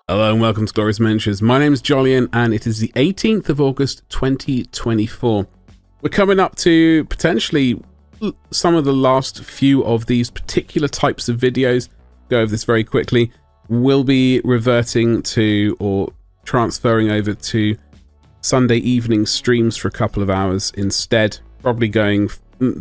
Hello and welcome to Glorious Adventures. My name is Jolyon and it is the 18th of August 2024. We're coming up to potentially some of the last few of these particular types of videos. Go over this very quickly. We'll be reverting to or transferring over to Sunday evening streams for a couple of hours instead. Probably going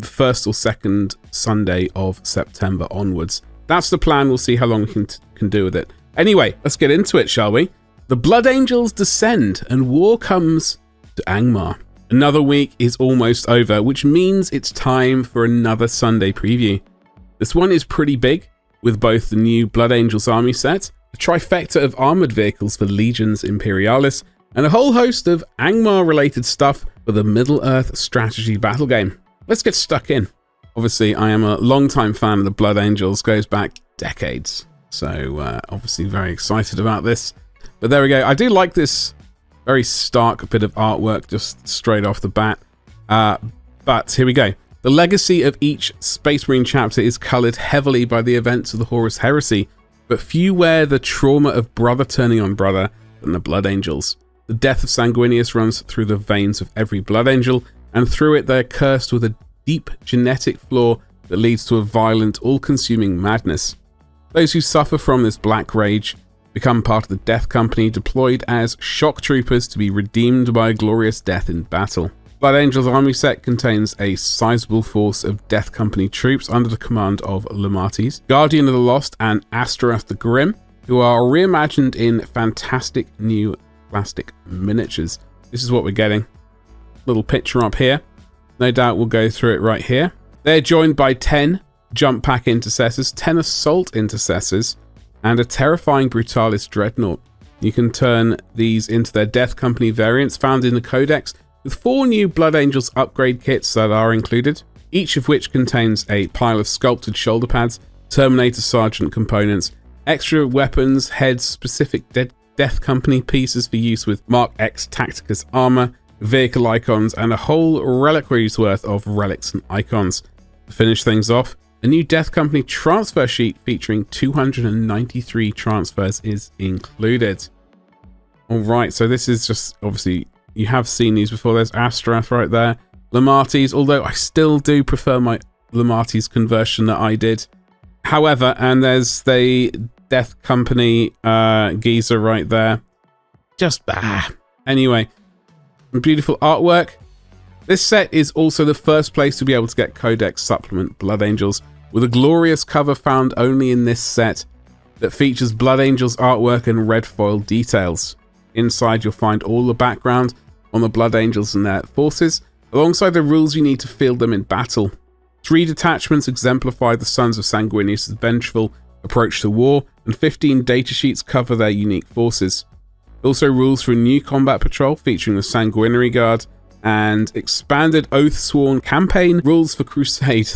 first or second Sunday of September onwards. That's the plan. We'll see how long we can do with it. Anyway, let's get into it, shall we? The Blood Angels descend and war comes to Angmar. Another week is almost over, which means it's time for another Sunday preview. This one is pretty big, with both the new Blood Angels army set, a trifecta of armoured vehicles for Legions Imperialis, and a whole host of Angmar-related stuff for the Middle-earth strategy battle game. Let's get stuck in. Obviously, I am a long-time fan of the Blood Angels, goes back decades. So obviously very excited about this. But there we go. I do like this very stark bit of artwork just straight off the bat. But here we go. The legacy of each Space Marine chapter is coloured heavily by the events of the Horus Heresy, but few wear the trauma of brother turning on brother than the Blood Angels. The death of Sanguinius runs through the veins of every Blood Angel, and through it they're cursed with a deep genetic flaw that leads to a violent, all-consuming madness. Those who suffer from this black rage become part of the Death Company, deployed as shock troopers to be redeemed by a glorious death in battle. Blood Angels army set contains a sizable force of Death Company troops under the command of Lamatis, Guardian of the Lost, and Astaroth the Grim, who are reimagined in fantastic new plastic miniatures. This is what we're getting. Little picture up here. No doubt we'll go through it right here. They're joined by 10 jump pack intercessors, 10 assault intercessors, and a terrifying Brutalis dreadnought. You can turn these into their Death Company variants found in the Codex, with 4 new Blood Angels upgrade kits that are included, each of which contains a pile of sculpted shoulder pads, Terminator Sergeant components, extra weapons, heads, specific Death Company pieces for use with Mark X Tacticus armor, vehicle icons, and a whole reliquary's worth of relics and icons. To finish things off, a new Death Company transfer sheet featuring 293 transfers is included. Alright, so this is just, obviously, you have seen these before. There's Astaroth right there. Lamatis, although I still do prefer my Lamatis conversion that I did. However, and there's the Death Company geezer right there. Just bah. Anyway, beautiful artwork. This set is also the first place to be able to get Codex Supplement Blood Angels, with a glorious cover found only in this set that features Blood Angels artwork and red foil details. Inside you'll find all the background on the Blood Angels and their forces, alongside the rules you need to field them in battle. 3 detachments exemplify the Sons of Sanguinius' vengeful approach to war, and 15 datasheets cover their unique forces. Also rules for a new combat patrol featuring the Sanguinary Guard, and expanded Oathsworn campaign rules for Crusade.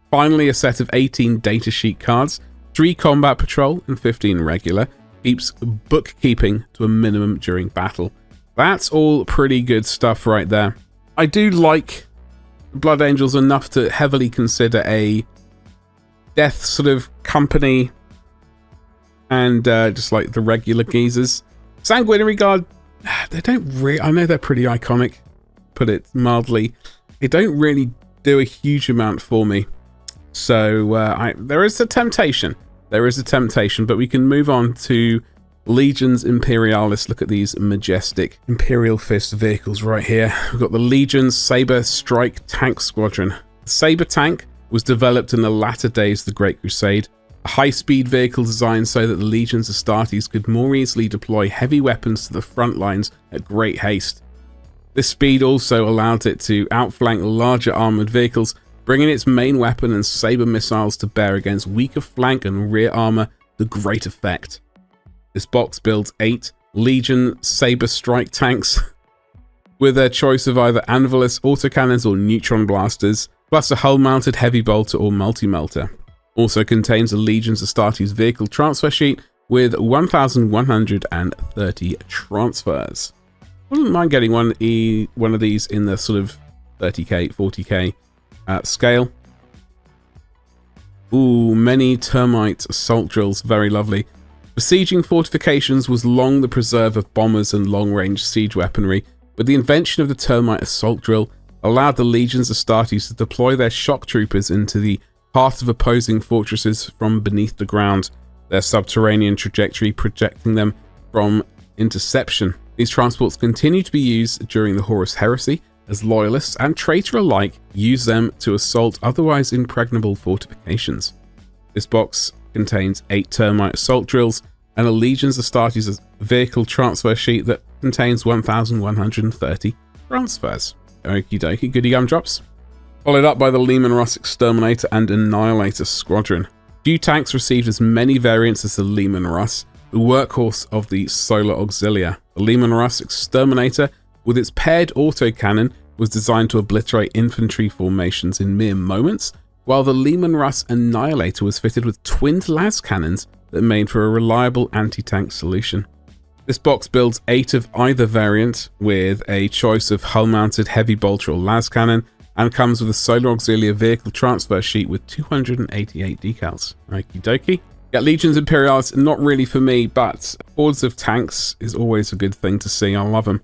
Finally, a set of 18 datasheet cards, 3 combat patrol and 15 regular, keeps bookkeeping to a minimum during battle. That's all pretty good stuff right there. I do like Blood Angels enough to heavily consider a Death sort of company and just like the regular geezers. Sanguinary Guard, they don't really, I know they're pretty iconic, put it mildly. They don't really do a huge amount for me. So there is a temptation. There is a temptation, but we can move on to Legions Imperialis. Look at these majestic Imperial Fist vehicles right here. We've got the Legions Saber Strike Tank Squadron. The Saber tank was developed in the latter days of the Great Crusade. A high-speed vehicle designed so that the Legions Astartes could more easily deploy heavy weapons to the front lines at great haste. This speed also allowed it to outflank larger armoured vehicles, bringing its main weapon and saber missiles to bear against weaker flank and rear armour to great effect. This box builds 8 Legion Saber Strike tanks with their choice of either Anvilus autocannons or neutron blasters, plus a hull-mounted heavy bolter or multi-melter. Also contains a Legion's Astartes vehicle transfer sheet with 1,130 transfers. Wouldn't mind getting one of these in the sort of 30k, 40k scale. Ooh, many termite assault drills, very lovely. Besieging fortifications was long the preserve of bombers and long-range siege weaponry, but the invention of the termite assault drill allowed the legions of Astartes to deploy their shock troopers into the heart of opposing fortresses from beneath the ground, their subterranean trajectory projecting them from interception. These transports continue to be used during the Horus Heresy, as loyalists and traitor alike use them to assault otherwise impregnable fortifications. This box contains 8 termite assault drills and a Legions of Astartes vehicle transfer sheet that contains 1,130 transfers. Okie dokie, goody gumdrops. Followed up by the Leman Russ Exterminator and Annihilator Squadron. Few tanks received as many variants as the Leman Russ, the workhorse of the Solar Auxilia. The Leman Russ Exterminator, with its paired autocannon, was designed to obliterate infantry formations in mere moments, while the Leman Russ Annihilator was fitted with twinned las cannons that made for a reliable anti-tank solution. This box builds 8 of either variant with a choice of hull-mounted heavy bolter or las cannon, and comes with a Solar Auxilia vehicle transfer sheet with 288 decals. Okie dokie. Yeah, Legions Imperialis, not really for me, but hordes of tanks is always a good thing to see. I love them.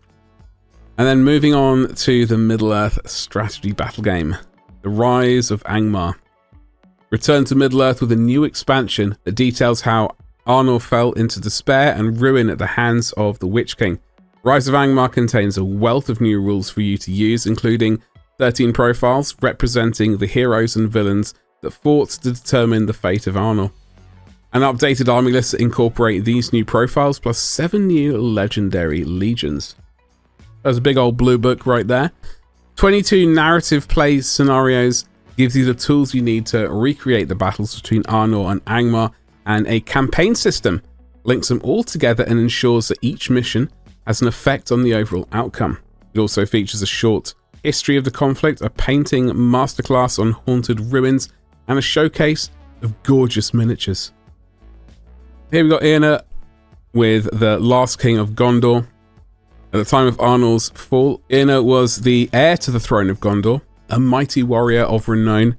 And then moving on to the Middle-earth strategy battle game, the Rise of Angmar. Return to Middle-earth with a new expansion that details how Arnor fell into despair and ruin at the hands of the Witch King. Rise of Angmar contains a wealth of new rules for you to use, including 13 profiles representing the heroes and villains that fought to determine the fate of Arnor. An updated army list that incorporate these new profiles, plus 7 new legendary legions. There's a big old blue book right there. 22 narrative play scenarios gives you the tools you need to recreate the battles between Arnor and Angmar, and a campaign system links them all together and ensures that each mission has an effect on the overall outcome. It also features a short history of the conflict, a painting masterclass on haunted ruins, and a showcase of gorgeous miniatures. Here we got Irna with the last king of Gondor. At the time of Arnor's fall, Irna was the heir to the throne of Gondor, a mighty warrior of renown.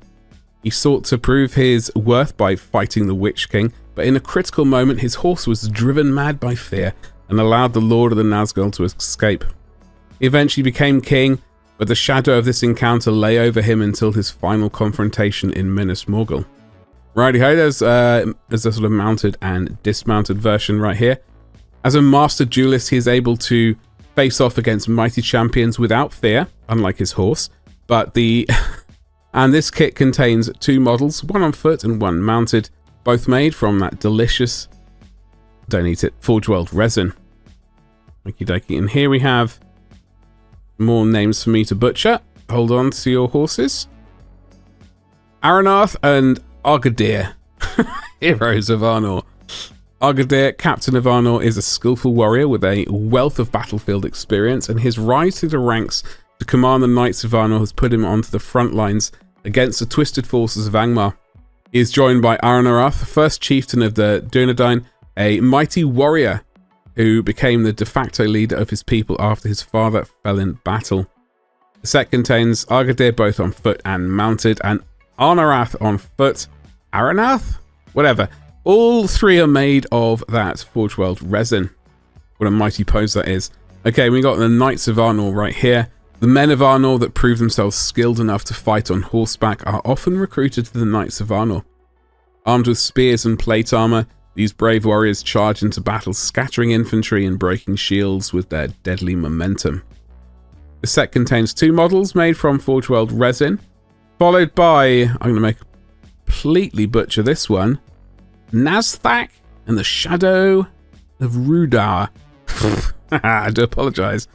He sought to prove his worth by fighting the Witch King, but in a critical moment his horse was driven mad by fear and allowed the Lord of the Nazgul to escape. He eventually became king, but the shadow of this encounter lay over him until his final confrontation in Minas Morgul. Righty-ho, there's a sort of mounted and dismounted version right here. As a master duelist, he is able to face off against mighty champions without fear, unlike his horse. But and this kit contains 2 models, one on foot and one mounted, both made from that delicious, don't eat it, forgeworld resin. Okie dokie. And here we have more names for me to butcher. Hold on to your horses. Aranarth and Argadir, heroes of Arnor. Argadir, captain of Arnor, is a skillful warrior with a wealth of battlefield experience, and his rise through the ranks to command the Knights of Arnor has put him onto the front lines against the twisted forces of Angmar. He is joined by Aranarath, first chieftain of the Dunedain, a mighty warrior who became the de facto leader of his people after his father fell in battle. The set contains Argadir both on foot and mounted, and Arnarath on foot. Aranath? Whatever. All 3 are made of that forgeworld resin. What a mighty pose that is. Okay, we got the Knights of Arnor right here. The men of Arnor that prove themselves skilled enough to fight on horseback are often recruited to the Knights of Arnor. Armed with spears and plate armor, these brave warriors charge into battle, scattering infantry and breaking shields with their deadly momentum. The set contains 2 models made from forgeworld resin, followed by, I'm going to make completely butcher this one, Nazthak and the Shadow of Rudar. I do apologize.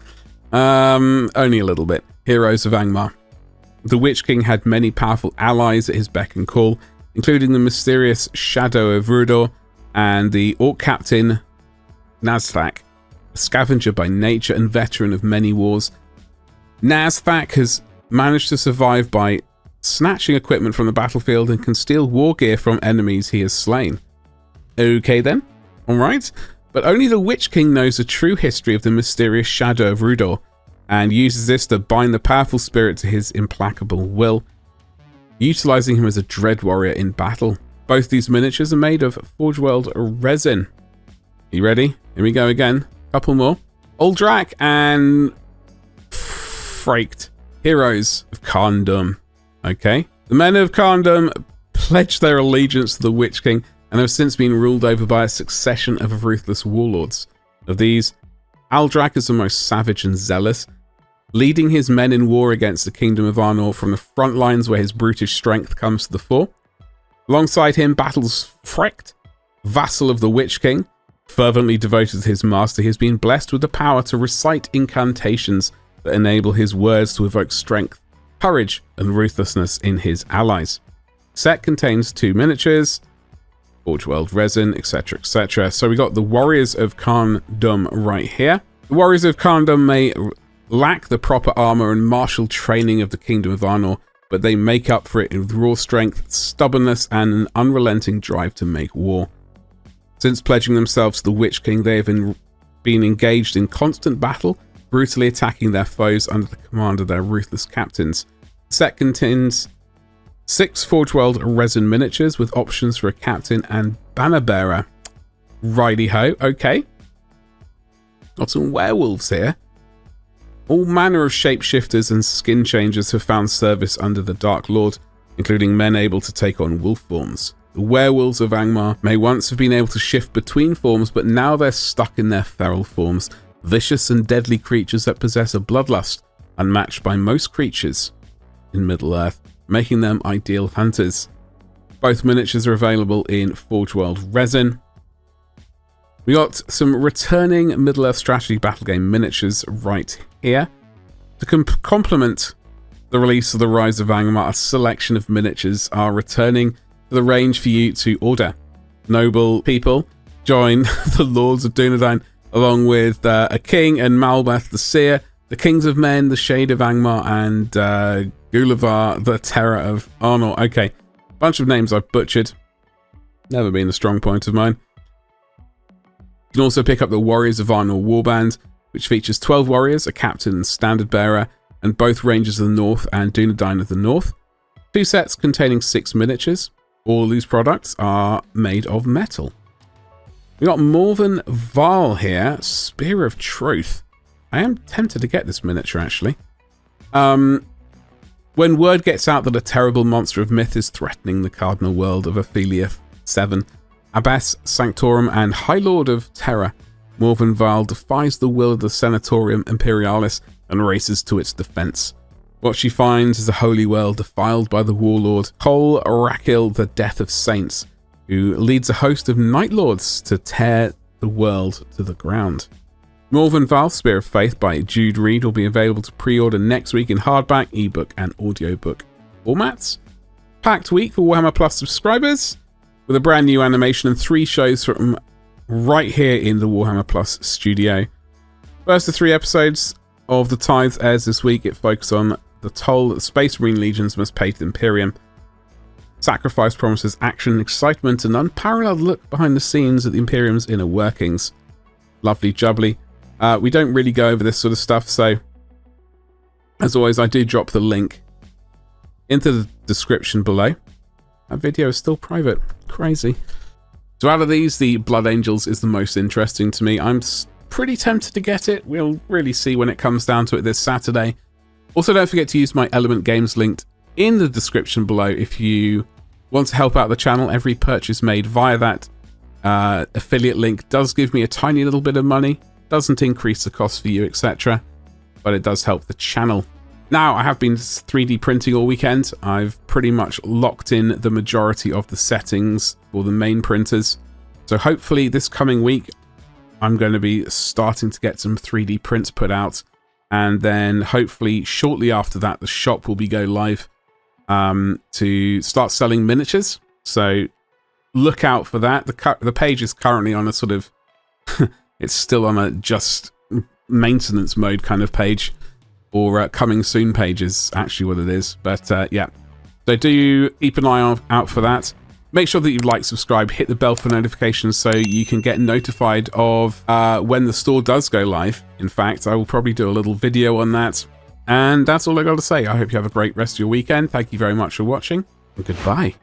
Only a little bit. Heroes of Angmar. The Witch King had many powerful allies at his beck and call, including the mysterious Shadow of Rudor and the Orc Captain Nazthak, a scavenger by nature and veteran of many wars. Nazthak has managed to survive by snatching equipment from the battlefield and can steal war gear from enemies he has slain. Okay then, alright. But only the Witch King knows the true history of the mysterious Shadow of Rudor, and uses this to bind the powerful spirit to his implacable will, utilizing him as a dread warrior in battle. Both these miniatures are made of forgeworld resin. You ready? Here we go again. Couple more. Uldrak and Fraked, heroes of Kharndum. Okay. The men of Kharndum pledged their allegiance to the Witch King and have since been ruled over by a succession of ruthless warlords. Of these, Uldrak is the most savage and zealous, leading his men in war against the Kingdom of Arnor from the front lines where his brutish strength comes to the fore. Alongside him battles Fraked, vassal of the Witch King. Fervently devoted to his master, he has been blessed with the power to recite incantations that enable his words to evoke strength, courage, and ruthlessness in his allies. The set contains 2 miniatures, forgeworld resin, etc., etc. So we got the Warriors of Kharndum right here. The Warriors of Kharndum may lack the proper armor and martial training of the Kingdom of Arnor, but they make up for it with raw strength, stubbornness, and an unrelenting drive to make war. Since pledging themselves to the Witch King, they have been engaged in constant battle, brutally attacking their foes under the command of their ruthless captains. The set contains 6 forgeworld resin miniatures with options for a captain and banner bearer. Righty-ho, okay. Got some werewolves here. All manner of shapeshifters and skin changers have found service under the Dark Lord, including men able to take on wolf forms. The werewolves of Angmar may once have been able to shift between forms, but now they're stuck in their feral forms, vicious and deadly creatures that possess a bloodlust unmatched by most creatures in Middle-earth, making them ideal hunters. Both miniatures are available in forgeworld resin. We got some returning Middle-earth strategy battle game miniatures right here. To complement the release of the Rise of Angmar, a selection of miniatures are returning to the range for you to order. Noble people, join the Lords of Dunedain along with a king and Malbeth the Seer, the Kings of Men, the Shade of Angmar, and Gulavar, the Terror of Arnor. Okay, bunch of names I've butchered. Never been a strong point of mine. You can also pick up the Warriors of Arnor Warband, which features 12 warriors, a captain and standard bearer, and both Rangers of the North and Dunedain of the North. 2 sets containing 6 miniatures. All of these products are made of metal. We got Morven Val here, Spear of Truth. I am tempted to get this miniature, actually. When word gets out that a terrible monster of myth is threatening the cardinal world of Ophelia 7, Abbess Sanctorum and High Lord of Terror, Morven Val defies the will of the Senatorium Imperialis and races to its defense. What she finds is a holy world defiled by the warlord Kol Rakil, the Death of Saints, who leads a host of Night Lords to tear the world to the ground. Morven Val, Spear of Faith by Jude Reed will be available to pre-order next week in hardback, ebook, and audiobook formats. Packed week for Warhammer Plus subscribers, with a brand new animation and 3 shows from right here in the Warhammer Plus studio. First of 3 episodes of The Tithe airs this week. It focuses on the toll that Space Marine legions must pay to the Imperium. Sacrifice promises action, excitement, and unparalleled look behind the scenes at the Imperium's inner workings. Lovely jubbly. We don't really go over this sort of stuff, so as always, I do drop the link into the description below. That video is still private. Crazy. So out of these, the Blood Angels is the most interesting to me. I'm pretty tempted to get it. We'll really see when it comes down to it this Saturday. Also, don't forget to use my Element Games link in the description below if you want to help out the channel. Every purchase made via that affiliate link does give me a tiny little bit of money. Doesn't increase the cost for you, etc. But it does help the channel. Now, I have been 3D printing all weekend. I've pretty much locked in the majority of the settings for the main printers. So hopefully this coming week, I'm going to be starting to get some 3D prints put out. And then hopefully shortly after that, the shop will be go live to start selling miniatures. So look out for that. The page is currently on a sort of, it's still on a just maintenance mode kind of page, or coming soon page is actually what it is. But yeah, so do keep an eye out for that. Make sure that you like, subscribe, hit the bell for notifications so you can get notified of when the store does go live. In fact, I will probably do a little video on that. And that's all I got to say. I hope you have a great rest of your weekend. Thank you very much for watching, and goodbye.